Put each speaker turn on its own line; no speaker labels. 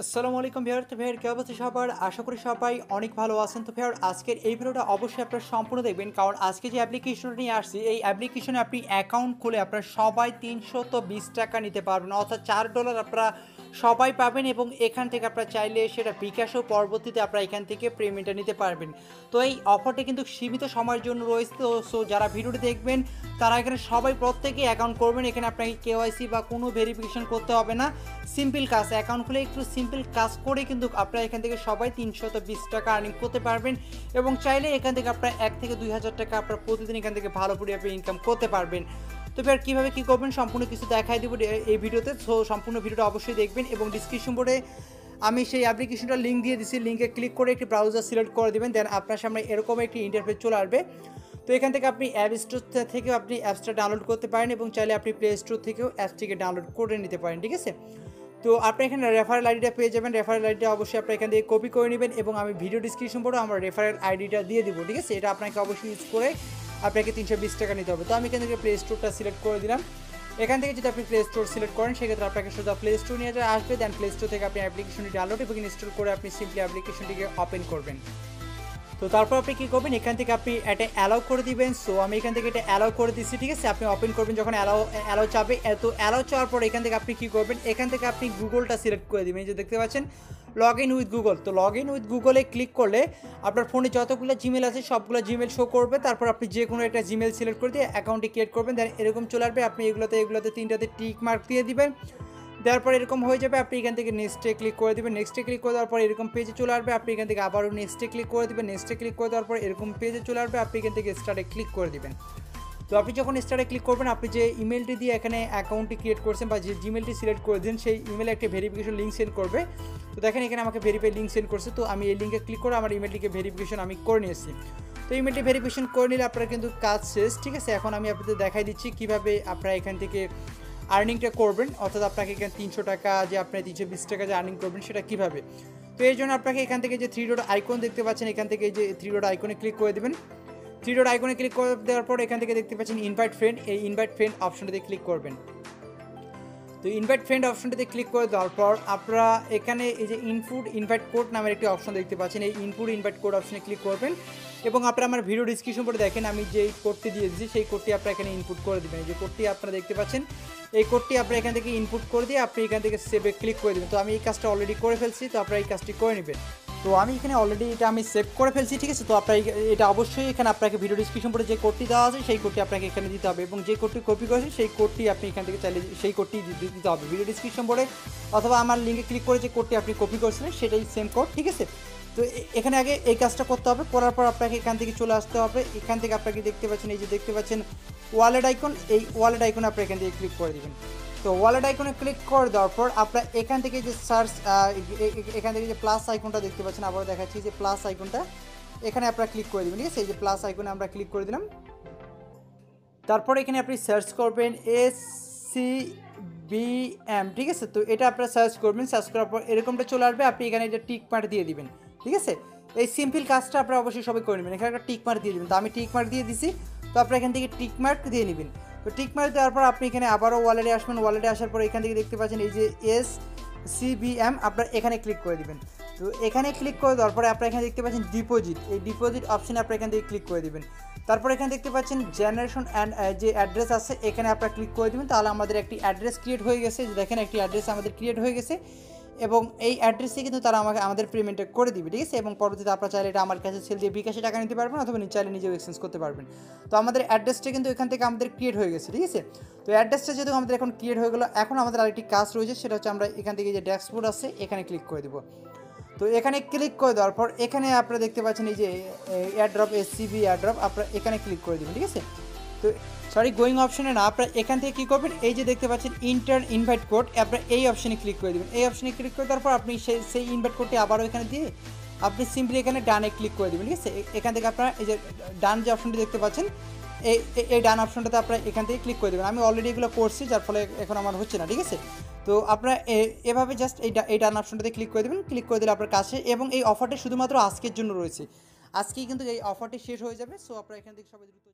আসসালামু আলাইকুম ভিউয়ার। তো ভিউয়ার কি অবস্থা সবার? আশা করি সবাই অনেক ভালো আছেন। তো ভিউয়ার আজকের এই ভিডিওটা অবশ্যই আপনারা সম্পূর্ণ দেখবেন, কারণ আজকে যে অ্যাপ্লিকেশনটা নিয়ে আসছি এই অ্যাপ্লিকেশনে আপনি অ্যাকাউন্ট খুলে আপনারা সবাই ৩২০ টাকা নিতে পারবেন, অর্থাৎ $4 আপনারা সবাই পাবেন এবং এখান থেকে আপনারা চাইলে সেটা বিকাশও পরবর্তীতে আপনারা এখান থেকে পেমেন্টটা নিতে পারবেন। তো এই অফারটা কিন্তু সীমিত সময়ের জন্য রয়েছে। তো সো যারা ভিডিওটি দেখবেন তারা এখানে সবাই প্রত্যেকেই অ্যাকাউন্ট করবেন। এখানে আপনাকে কেওয়াইসি বা কোনো ভেরিফিকেশন করতে হবে না। সিম্পল কাজ, অ্যাকাউন্ট খুলে একটু সিম্পল কাজ করে কিন্তু আপনারা এখান থেকে সবাই ৩২০ টাকা আর্নিং করতে পারবেন এবং চাইলে এখান থেকে আপনারা ১ থেকে ২ হাজার টাকা আপনারা প্রতিদিন এখান থেকে ভালো পরিমাণে ইনকাম করতে পারবেন। তো এবার কীভাবে কী করবেন সম্পূর্ণ কিছু দেখাই দেবো এই ভিডিওতে। সো সম্পূর্ণ ভিডিওটা অবশ্যই দেখবেন এবং ডিসক্রিপশন বোর্ডে আমি সেই অ্যাপ্লিকেশনটার লিঙ্ক দিয়ে দিচ্ছি। লিঙ্কে ক্লিক করে একটি ব্রাউজার সিলেক্ট করে দেবেন, দেন আপনার সামনে এরকম একটি ইন্টারফেস চলে আসবে। তো এখান থেকে আপনি অ্যাপ স্টোর থেকেও আপনি অ্যাপসটা ডাউনলোড করতে পারেন এবং চাইলে আপনি প্লে স্টোর থেকেও অ্যাপসটিকে ডাউনলোড করে নিতে পারেন, ঠিক আছে। তো আপনি এখানে রেফারেল আইডিটা পেয়ে যাবেন। রেফারেল আইডিটা অবশ্যই আপনি এখান থেকে কপি করে নেবেন এবং আমি ভিডিও ডিসক্রিপশন বোর্ডে আমার রেফারেল আইডিটা দিয়ে দিব, ঠিক আছে। এটা আপনাকে অবশ্যই ইউজ করে আপনাকে ৩২০ টাকা নিতে হবে। তো আমি এখান থেকে প্লে স্টোরটা সিলেক্ট করে দিলাম। এখান থেকে যদি আপনি প্লে স্টোর সিলেক্ট করেন সেক্ষেত্রে আপনাকে শুধু প্লে স্টোর নিয়ে যা আসবে, দেন প্লে স্টোর থেকে আপনি অ্যাপ্লিকেশনটি ডাউনলোড এবং ইনস্টল করে আপনি সিম্পলি অ্যাপ্লিকেশনটিকে ওপেন করবেন। তো তারপর আপনি কী করবেন, এখান থেকে আপনি এটা অ্যালাউ করে দিবেন। সো আমি এখান থেকে এটা অ্যালাউ করে দিচ্ছি, ঠিক আছে। আপনি ওপেন করবেন যখন অ্যালাউ চাবে। তো অ্যালাউ চাওয়ার পর এখান থেকে আপনি কী করবেন, এখান থেকে আপনি গুগলটা সিলেক্ট করে দিবেন। এই যে দেখতে পাচ্ছেন লগ ইন উইথ গুগল। তো লগ ইন উইথ গুগলে ক্লিক করলে আপনার ফোনে যতগুলো জিমেল আছে সবগুলো জিমেল শো করবে। তারপর আপনি যে কোনো একটা জিমেল সিলেক্ট করে দিয়ে অ্যাকাউন্টটি ক্রিয়েট করবেন, দেন এরকম চলে আসবে। আপনি এগুলোতে তিনটাতে টিক মার্ক দিয়ে দিবেন। দেওয়ার পর এরকম হয়ে যাবে। আপনি এখান থেকে নেক্সটে ক্লিক করে দেবেন। নেক্সটে ক্লিক করে দেওয়ার পর এরকম পেজে চলে আসবে। আপনি এখান থেকে আবারও নেক্সটে ক্লিক করে দেবেন। নেক্সটে ক্লিক করে দেওয়ার পর এরকম পেজে চলে আসবে। আপনি এখান থেকে স্টার্টে ক্লিক করে দেবেন। তো আপনি যখন স্টার্টে ক্লিক করবেন, আপনি যে ইমেলটি দিয়ে এখানে অ্যাকাউন্টটি ক্রিয়েট করছেন বা যে জিমেলটি সিলেক্ট করে দিন সেই ইমেলে একটা ভেরিফিকেশন লিঙ্ক সেন্ড করবে। তো দেখেন এখানে আমাকে ভেরিফাই লিঙ্ক সেন্ড করছে। তো আমি এই লিঙ্কে ক্লিক করে আমার ইমেলটিকে ভেরিফিকেশন আমি করে নিয়েছি। তো ইমেলটি ভেরিফিকেশন করে নিলে আপনারা কিন্তু কাজ শেষ, ঠিক আছে। এখন আমি আপনাদের দেখাই দিচ্ছি কীভাবে আপনারা এখান থেকে আর্নিংটা করবেন, অর্থাৎ আপনাকে এখানে ৩০০ টাকা যে আপনি ৩২০ টাকা যে আর্নিং করবেন সেটা কীভাবে। তো এই জন্য আপনাকে এখান থেকে যে 3 ডট আইকন দেখতে পাচ্ছেন, এখান থেকে যে 3 ডট আইকনে ক্লিক করে দেবেন। 3 ডট আইকনে ক্লিক করে দেওয়ার পর এখান থেকে দেখতে পাচ্ছেন ইনভাইট ফ্রেন্ড। এই ইনভাইট ফ্রেন্ড অপশনটাতে ক্লিক করবেন। তো ইনভাইট ফ্রেন্ড অপশনটাতে ক্লিক করে দেওয়ার পর আপনারা এখানে এই যে ইনপুট ইনভাইট কোড নামের একটি অপশন দেখতে পাচ্ছেন। এই ইনপুট ইনভাইট কোড অপশনে ক্লিক করবেন এবং আপনারা আমার ভিডিও ডিসক্রিপশন করে দেখেন আমি যে কোডটি দিয়ে দিয়েছি সেই কোডটি আপনারা এখানে ইনপুট করে দেবেন। এই যে কোডটি আপনারা দেখতে পাচ্ছেন, এই কোডটি আপনারা এখান থেকে ইনপুট করে দিয়ে আপনি এখান থেকে সেভে ক্লিক করে দেবেন। তো আমি এই কাজটা অলরেডি করে ফেলছি, তো আপনারা এই কাজটি করে নেবেন। তো আমি এখানে অলরেডি এটা আমি সেভ করে ফেলছি, ঠিক আছে। তো আপনারা এটা অবশ্যই এখানে আপনাকে ভিডিও ডিসক্রিপশন পরে যে কোডটি দেওয়া আছে সেই কোডটি আপনাকে এখানে দিতে হবে এবং যে কোডটি কপি করেছেন সেই কোডটি আপনি এখান থেকে চাইলে সেই কোডটি দিতে হবে ভিডিও ডিসক্রিপশন পরে, অথবা আমার লিঙ্কে ক্লিক করে যে কোডটি আপনি কপি করেছিলেন সেটাই সেম কোড, ঠিক আছে। তো এখানে আগে এই কাজটা করতে হবে। করার পর আপনাকে এখান থেকে চলে আসতে হবে। এখান থেকে আপনাকে দেখতে পাচ্ছেন এই যে দেখতে পাচ্ছেন ওয়ালেট আইকন, এই ওয়ালেট আইকনে আপনি এখান থেকে ক্লিক করে দেবেন। তো ওয়ালেট আইকনে ক্লিক করে দেওয়ার পর আপনার এখান থেকে যে সার্চ এখান থেকে যে প্লাস আইকনটা দেখতে পাচ্ছেন, আবার দেখাচ্ছি যে প্লাস আইকনটা এখানে আপনারা ক্লিক করে দেবেন, ঠিক আছে। এই যে প্লাস আইকনে আমরা ক্লিক করে দিলাম। তারপর এখানে আপনি সার্চ করবেন SCBM, ঠিক আছে। তো এটা আপনারা সার্চ করবেন। সার্চ করার পর এরকমটা চলে আসবে। আপনি এখানে এটা টিক মার্ক দিয়ে দিবেন, ঠিক আছে। এই সিম্পল কাজটা আপনারা অবশ্যই সবাই করে নেবেন। এখানে একটা টিক মার্ক দিয়ে দেবেন। তো আমি টিক মার্ক দিয়ে দিছি। তো আপনারা এখান থেকে টিক মার্ক দিয়ে নেবেন। তো টিক মার্ক দেওয়ার পর আপনি এখানে আবারও ওয়ালেটে আসবেন। ওয়ালেটে আসার পর এখান থেকে দেখতে পাচ্ছেন এই যে SCBM, আপনারা এখানে ক্লিক করে দেবেন। তো এখানে ক্লিক করে দেওয়ার পরে আপনারা এখানে দেখতে পাচ্ছেন ডিপোজিট, এই ডিপোজিট অপশানে আপনারা এখান থেকে ক্লিক করে দেবেন। তারপর এখানে দেখতে পাচ্ছেন জেনারেশন অ্যান্ড যে অ্যাড্রেস আছে এখানে আপনারা ক্লিক করে দেবেন। তাহলে আমাদের একটি অ্যাড্রেস ক্রিয়েট হয়ে গেছে। যে দেখেন একটি অ্যাড্রেস আমাদের ক্রিয়েট হয়ে গেছে এবং এই অ্যাড্রেসে কিন্তু তারা আমাদের পেমেন্টটা করে দিবে, ঠিক আছে। এবং পরবর্তীতে আপনারা চাইলে এটা আমার কাছে সেল দিয়ে বিকাশে টাকা নিতে পারবেন অথবা চাইলে নিজেও এক্সচেঞ্জ করতে পারবেন। তো আমাদের অ্যাড্রেসটা কিন্তু এখান থেকে আমাদের ক্রিয়েট হয়ে গেছে, ঠিক আছে। তো অ্যাড্রেসটা যেহেতু আমাদের এখন ক্রিয়েট হয়ে গেলো, এখন আমাদের আরেকটি কাজ রয়েছে, সেটা হচ্ছে আমরা এখান থেকে যে ড্যাশবোর্ড আছে এখানে ক্লিক করে দেবো। তো এখানে ক্লিক করে দেওয়ার পর এখানে আপনারা দেখতে পাচ্ছেন এই যে এয়ারড্রপ SCB এয়ারড্রপ, আপনারা এখানে ক্লিক করে দেবেন, ঠিক আছে। তো সরি গোয়িং অপশনে না, আপনারা এখান থেকে কী করবেন, এই যে দেখতে পাচ্ছেন ইন্টার ইনভাইট কোড, আপনারা এই অপশানে ক্লিক করে দেবেন। এই অপশানে ক্লিক করে দেওয়ার পর আপনি সেই ইনভাইট কোডটি আবারও এখানে দিয়ে আপনি সিম্পলি এখানে ডানে ক্লিক করে দেবেন, ঠিক আছে। এখান থেকে আপনারা এই যে ডান যে অপশনটি দেখতে পাচ্ছেন এই ডান অপশনটাতে আপনারা এখান থেকে ক্লিক করে দেবেন। আমি অলরেডি এগুলো করছি, যার ফলে এখন আমার হচ্ছে না, ঠিক আছে। তো আপনারা এভাবে জাস্ট এই ডান অপশনটাতে ক্লিক করে দেবেন। ক্লিক করে দিলে আপনার কাছে, এবং এই অফারটি শুধুমাত্র আজকের জন্য রয়েছে। আজকেই কিন্তু এই অফারটি শেষ হয়ে যাবে। সো আপনারা এখান থেকে সবাই দ্রুত